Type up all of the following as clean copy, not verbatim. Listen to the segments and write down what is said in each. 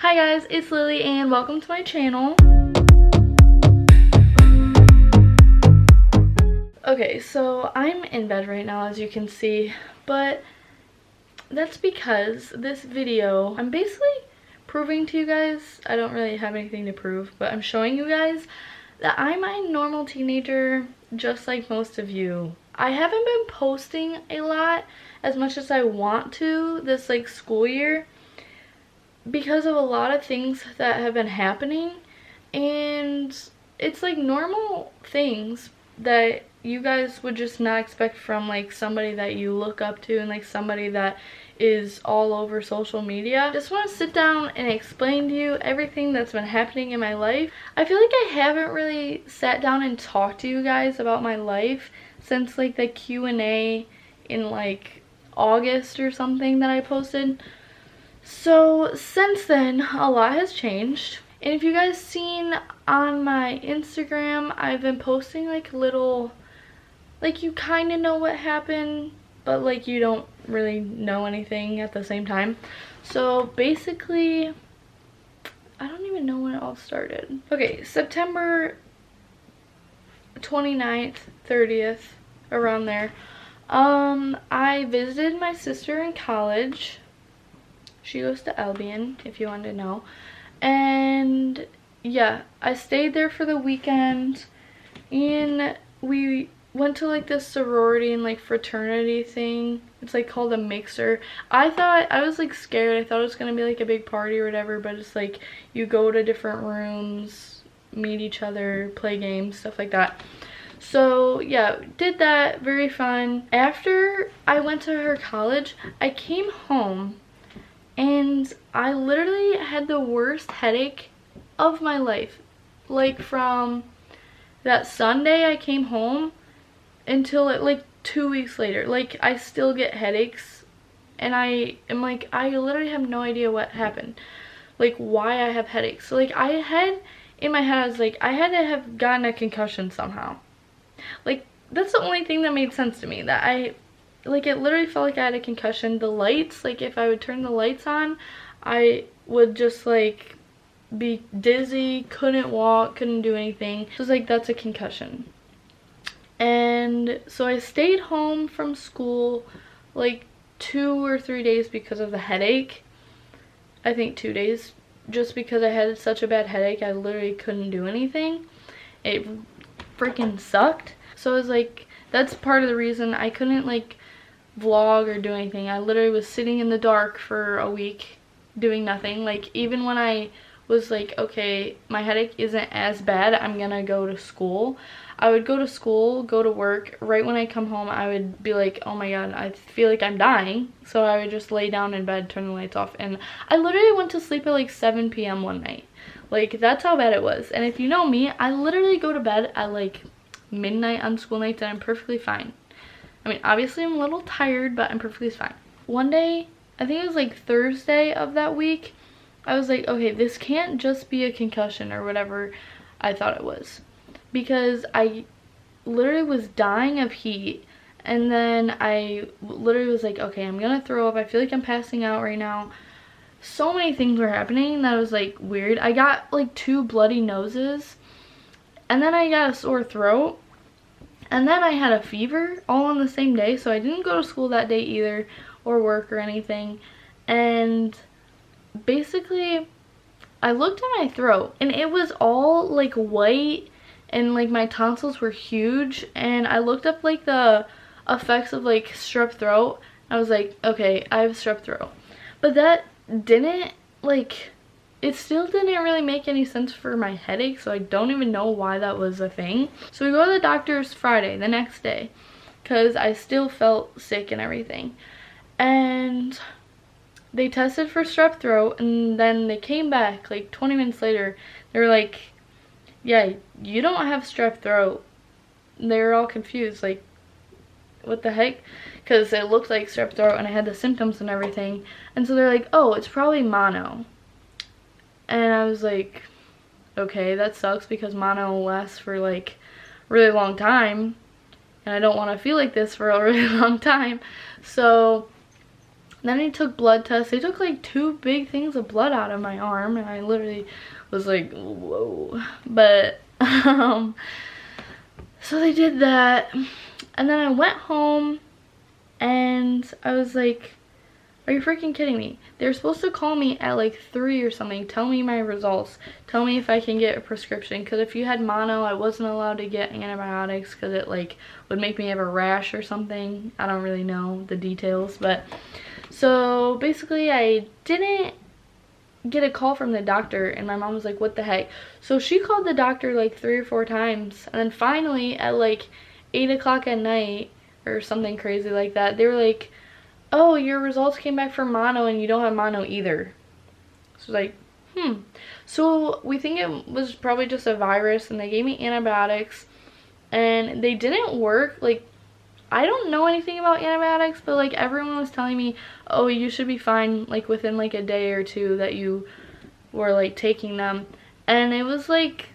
Hi guys, it's Lily and welcome to my channel. Okay, so I'm in bed right now as you can see, but that's because this video, I'm basically proving to you guys, I don't really have anything to prove, but I'm showing you guys that I'm a normal teenager just like most of you. I haven't been posting a lot as much as I want to this school year, because of a lot of things that have been happening, and it's normal things that you guys would just not expect from somebody that you look up to and somebody that is all over social media. Just want to sit down and explain to you everything that's been happening in my life. I feel like I haven't really sat down and talked to you guys about my life since the Q&A in August or something that I posted. So since then, a lot has changed. And if you guys seen on my Instagram, I've been posting little, you kind of know what happened, but you don't really know anything at the same time. So basically, I don't even know when it all started. Okay, September 29th, 30th, around there. I visited my sister in college. She goes to Albion, if you wanted to know. And yeah, I stayed there for the weekend, and we went to this sorority and fraternity thing. It's called a mixer. I was scared. I thought it was gonna be a big party or whatever, but it's you go to different rooms, meet each other, play games, stuff like that. So yeah, did that, very fun. After I went to her college, I came home and I literally had the worst headache of my life. From that Sunday I came home until 2 weeks later. I still get headaches, and I am I literally have no idea what happened. Why I have headaches. So I had, in my head, I was I had to have gotten a concussion somehow. That's the only thing that made sense to me. That it literally felt like I had a concussion. The lights, if I would turn the lights on, I would just be dizzy, couldn't walk, couldn't do anything. So it's that's a concussion. And so I stayed home from school 2 or 3 days because of the headache. I think 2 days, just because I had such a bad headache. I literally couldn't do anything. It freaking sucked. So it was that's part of the reason I couldn't vlog or do anything. I literally was sitting in the dark for a week doing nothing. Even when I was okay, my headache isn't as bad, I'm gonna go to school, I would go to school, go to work. Right when I come home, I would be oh my god, I feel like I'm dying. So I would just lay down in bed, turn the lights off, and I literally went to sleep at 7 p.m. one night. That's how bad it was. And if you know me, I literally go to bed at midnight on school nights, and I'm perfectly fine. I mean, obviously I'm a little tired, but I'm perfectly fine. One day, I think it was Thursday of that week, I was okay, this can't just be a concussion or whatever I thought it was. Because I literally was dying of heat, and then I literally was okay, I'm gonna throw up. I feel like I'm passing out right now. So many things were happening that was weird. I got 2 bloody noses, and then I got a sore throat. And then I had a fever all on the same day, so I didn't go to school that day either, or work or anything. And basically, I looked at my throat, and it was all white, and my tonsils were huge. And I looked up the effects of strep throat. I was okay, I have strep throat. But that didn't it still didn't really make any sense for my headache, so I don't even know why that was a thing. So we go to the doctor's Friday, the next day, because I still felt sick and everything. And they tested for strep throat, and then they came back 20 minutes later. They were yeah, you don't have strep throat. They were all confused, what the heck? Because it looked like strep throat, and I had the symptoms and everything. And so they're oh, it's probably mono. And I was okay, that sucks, because mono lasts for really long time, and I don't want to feel like this for a really long time. So Then I took blood tests. They took like 2 big things of blood out of my arm, and I literally was like, whoa. But so they did that, and then I went home and I was like, are you freaking kidding me? They were supposed to call me at like 3 or something, tell me my results, tell me if I can get a prescription, because if you had mono, I wasn't allowed to get antibiotics because it like would make me have a rash or something. I don't really know the details, but so basically I didn't get a call from the doctor, and my mom was like, what the heck? So she called the doctor like 3 or 4 times, and then finally at like 8 o'clock at night or something crazy like that, they were like, oh, your results came back for mono and you don't have mono either. So like, so we think it was probably just a virus, and they gave me antibiotics and they didn't work. Like, I don't know anything about antibiotics, but like everyone was telling me, oh, you should be fine like within like a day or 2 that you were like taking them. And it was like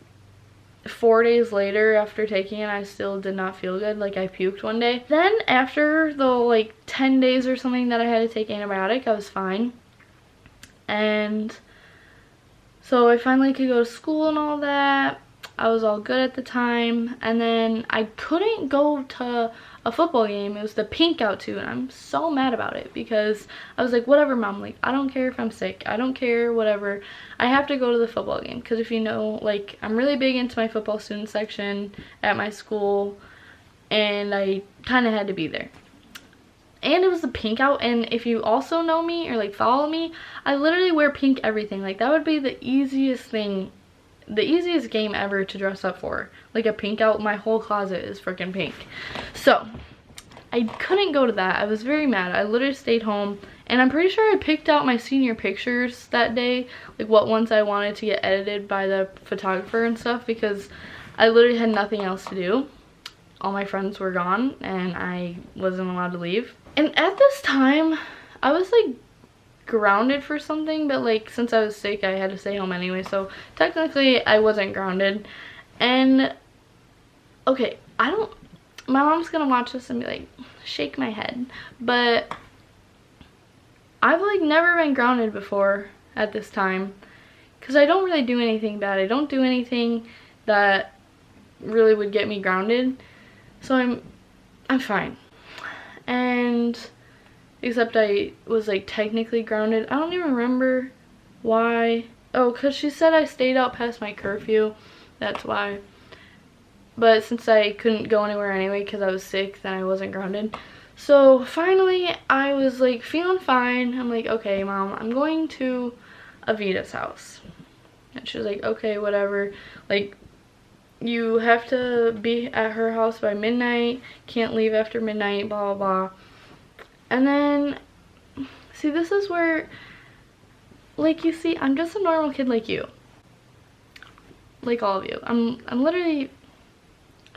4 days later after taking it, I still did not feel good. Like, I puked one day. Then after the like 10 days or something that I had to take antibiotic, I was fine. And so I finally could go to school and all that. I was all good at the time. And then I couldn't go to a football game. It was the pink out too, and I'm so mad about it because I was like, whatever, mom, like I don't care if I'm sick, I don't care, whatever, I have to go to the football game. Because if you know, like, I'm really big into my football student section at my school, and I kind of had to be there. And it was the pink out, and if you also know me or like follow me, I literally wear pink everything. Like, that would be the easiest thing, the easiest game ever to dress up for. Like a pink out. My whole closet is freaking pink. So I couldn't go to that. I was very mad. I literally stayed home, and I'm pretty sure I picked out my senior pictures that day, like what ones I wanted to get edited by the photographer and stuff, because I literally had nothing else to do. All my friends were gone and I wasn't allowed to leave. And at this time I was like grounded for something, but like since I was sick I had to stay home anyway, so technically I wasn't grounded. And okay, my mom's gonna watch this and be like, shake my head, but I've like never been grounded before at this time, because I don't really do anything bad. I don't do anything that really would get me grounded, so I'm fine. And except I was like technically grounded. I don't even remember why. Oh, because she said I stayed out past my curfew, that's why. But since I couldn't go anywhere anyway because I was sick, then I wasn't grounded. So finally I was like feeling fine. I'm like, okay, mom, I'm going to Avita's house. And she was like, okay, whatever, like you have to be at her house by midnight, can't leave after midnight, blah blah blah. And then see, this is where, like, you see, I'm just a normal kid like you, like all of you. I'm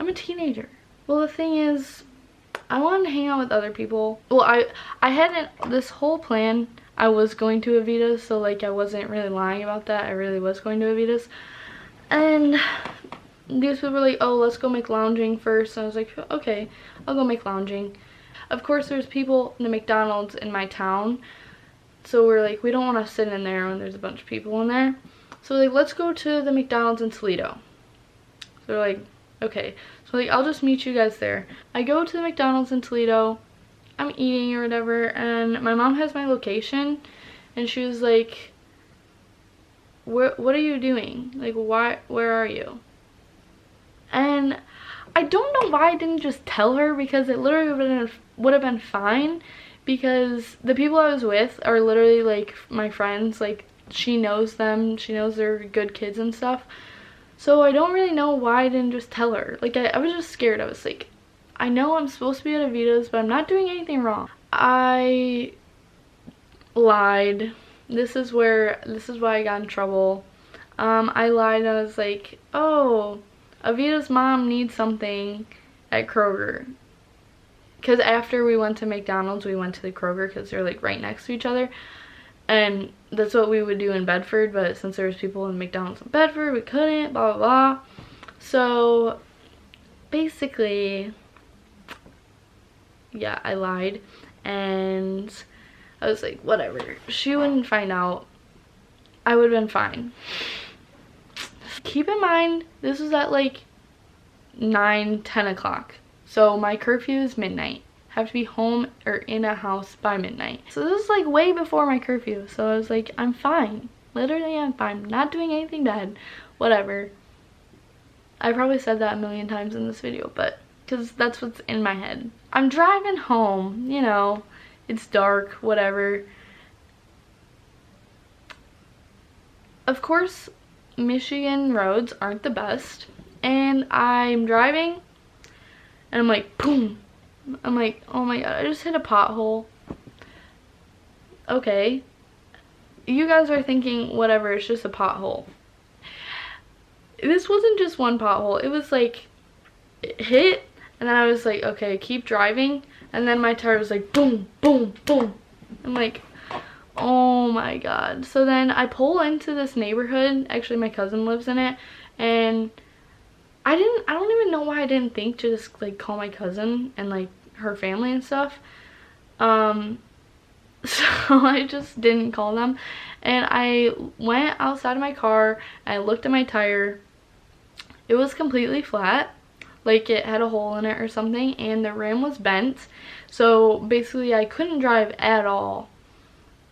a teenager. Well, the thing is, I wanted to hang out with other people. Well, I hadn't, this whole plan, I was going to Avita's, so like I wasn't really lying about that. I really was going to Avita's. And these people were like, oh, let's go make lounging first. And I was like, okay, I'll go make lounging. Of course, there's people in the McDonald's in my town, so we're like, we don't want to sit in there when there's a bunch of people in there. So like, let's go to the McDonald's in Toledo. So we're like, okay, so like I'll just meet you guys there. I go to the McDonald's in Toledo, I'm eating or whatever, and my mom has my location, and she was like, what are you doing? Like, where are you? And I don't know why I didn't just tell her, because it literally would have been fine, because the people I was with are literally like my friends. Like, she knows them, she knows they're good kids and stuff. So I don't really know why I didn't just tell her. Like, I was just scared. I was like, I know I'm supposed to be at Avita's, but I'm not doing anything wrong. I lied. This is why I got in trouble. I lied. I was like, oh, Avita's mom needs something at Kroger. Because after we went to McDonald's, we went to the Kroger because they're like right next to each other. And that's what we would do in Bedford, but since there was people in McDonald's in Bedford, we couldn't, blah, blah, blah. So basically, yeah, I lied. And I was like, whatever. She wouldn't find out. I would have been fine. Keep in mind, this was at like 9-10 o'clock. So my curfew is midnight. Have to be home or in a house by midnight. So this is like way before my curfew. So I was like, I'm fine. Literally, I'm fine. Not doing anything bad. Whatever. I probably said that a million times in this video, but because that's what's in my head. I'm driving home, you know, it's dark, whatever. Of course, Michigan roads aren't the best, and I'm driving, and I'm like, boom. I'm like, oh my god, I just hit a pothole. Okay. You guys are thinking, whatever, it's just a pothole. This wasn't just one pothole. It was like, it hit, and then I was like, okay, keep driving. And then my tire was like, boom, boom, boom. I'm like, oh my god. So then I pull into this neighborhood. Actually, my cousin lives in it. And I don't even know why I didn't think to just like call my cousin and like her family and stuff. So I just didn't call them, and I went outside of my car and I looked at my tire. It was completely flat, like it had a hole in it or something, and the rim was bent, so basically I couldn't drive at all.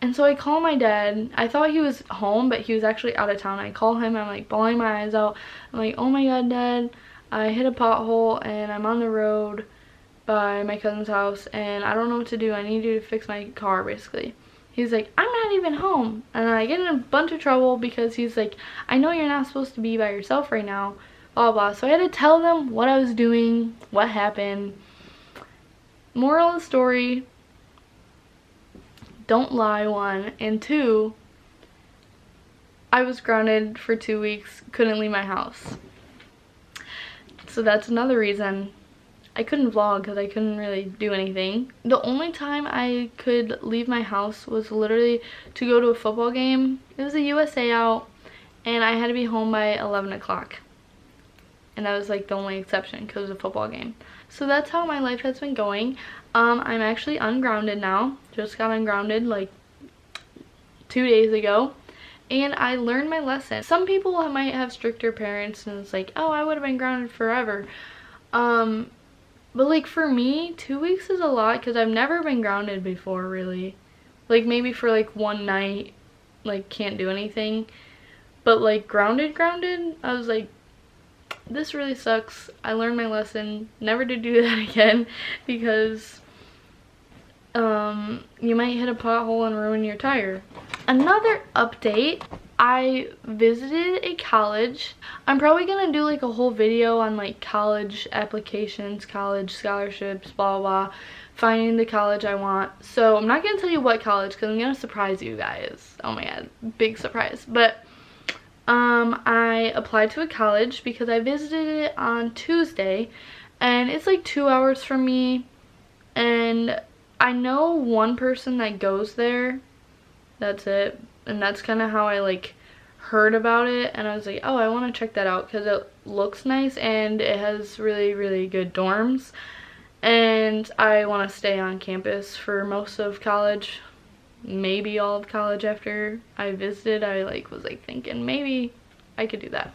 And so I call my dad. I thought he was home, but he was actually out of town. I call him, I'm like bawling my eyes out. I'm like, oh my god, Dad, I hit a pothole and I'm on the road by my cousin's house and I don't know what to do. I need you to fix my car, basically. He's like, I'm not even home. And then I get in a bunch of trouble because he's like, I know you're not supposed to be by yourself right now, blah blah. So I had to tell them what I was doing, what happened. Moral of the story, don't lie, 1, and 2, I was grounded for 2 weeks, couldn't leave my house. So that's another reason I couldn't vlog, because I couldn't really do anything. The only time I could leave my house was literally to go to a football game. It was a USA out, and I had to be home by 11 o'clock. And that was like the only exception, because it was a football game. So that's how my life has been going. I'm actually ungrounded now. Just got ungrounded like 2 days ago. And I learned my lesson. Some people might have stricter parents and it's like, oh, I would have been grounded forever. But like for me, 2 weeks is a lot because I've never been grounded before, really. Like maybe for like one night, like can't do anything. But like grounded, I was like, this really sucks. I learned my lesson never to do that again, because you might hit a pothole and ruin your tire. Another update, I visited a college. I'm probably gonna do like a whole video on like college applications, college scholarships, blah blah, finding the college I want. So I'm not gonna tell you what college because I'm gonna surprise you guys. Oh my god, big surprise. But I applied to a college because I visited it on Tuesday, and it's like 2 hours from me, and I know one person that goes there. That's it. And that's kind of how I like heard about it, and I was like, oh, I want to check that out because it looks nice and it has really, really good dorms, and I want to stay on campus for most of college, maybe all of college. After I visited, I was thinking maybe I could do that.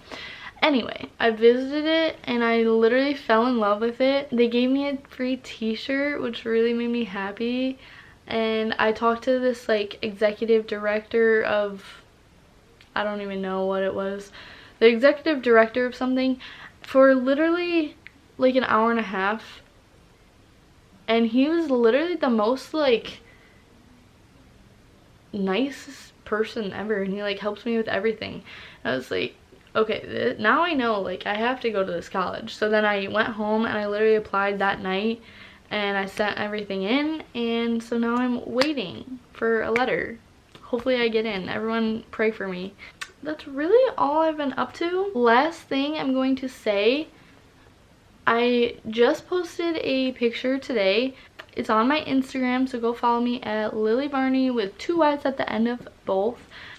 Anyway, I visited it and I literally fell in love with it. They gave me a free t-shirt, which really made me happy. And I talked to this like executive director of, I don't even know what it was, the executive director of something, for literally like an hour and a half. And he was literally the most like nicest person ever, and he like helps me with everything. I was like, okay, now I know like I have to go to this college. So then I went home and I literally applied that night and I sent everything in, and so now I'm waiting for a letter. Hopefully I get in. Everyone pray for me. That's really all I've been up to. Last thing I'm going to say, I just posted a picture today. It's on my Instagram, so go follow me at Lily Varney with 2 Y's at the end of both.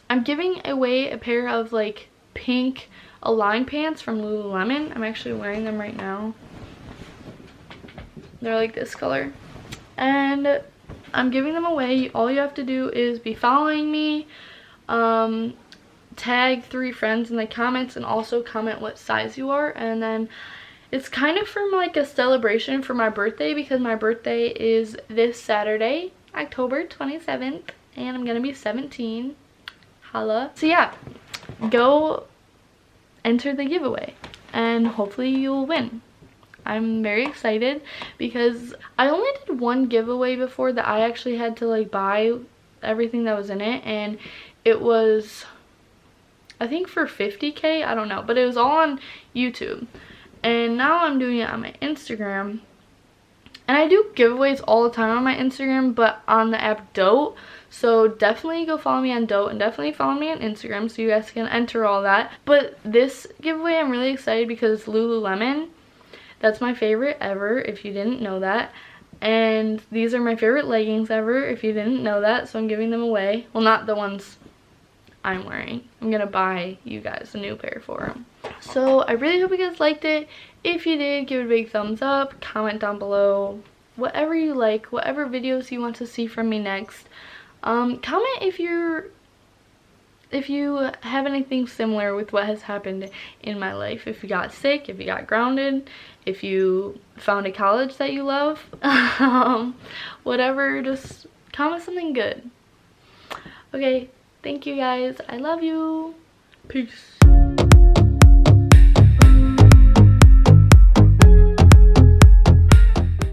I'm giving away a pair of like pink Align pants from Lululemon. I'm actually wearing them right now. They're like this color. And I'm giving them away. All you have to do is be following me, tag 3 friends in the comments, and also comment what size you are. And then it's kind of from like a celebration for my birthday, because my birthday is this Saturday, October 27th, and I'm gonna be 17. Holla. So yeah, go enter the giveaway and hopefully you'll win. I'm very excited because I only did one giveaway before that I actually had to like buy everything that was in it, and it was, I think, for 50K, I don't know, but it was all on YouTube. And now I'm doing it on my Instagram, and I do giveaways all the time on my Instagram, but on the app Dote. So definitely go follow me on Dote, and definitely follow me on Instagram so you guys can enter all that. But this giveaway, I'm really excited because it's Lululemon. That's my favorite ever, if you didn't know that. And these are my favorite leggings ever, if you didn't know that. So I'm giving them away. Well, not the ones I'm wearing. I'm gonna buy you guys a new pair for them. So I really hope you guys liked it. If you did, give it a big thumbs up. Comment down below whatever you like, whatever videos you want to see from me next. Comment if you have anything similar with what has happened in my life. If you got sick, if you got grounded, if you found a college that you love, whatever, just comment something good. Okay, thank you guys. I love you. Peace.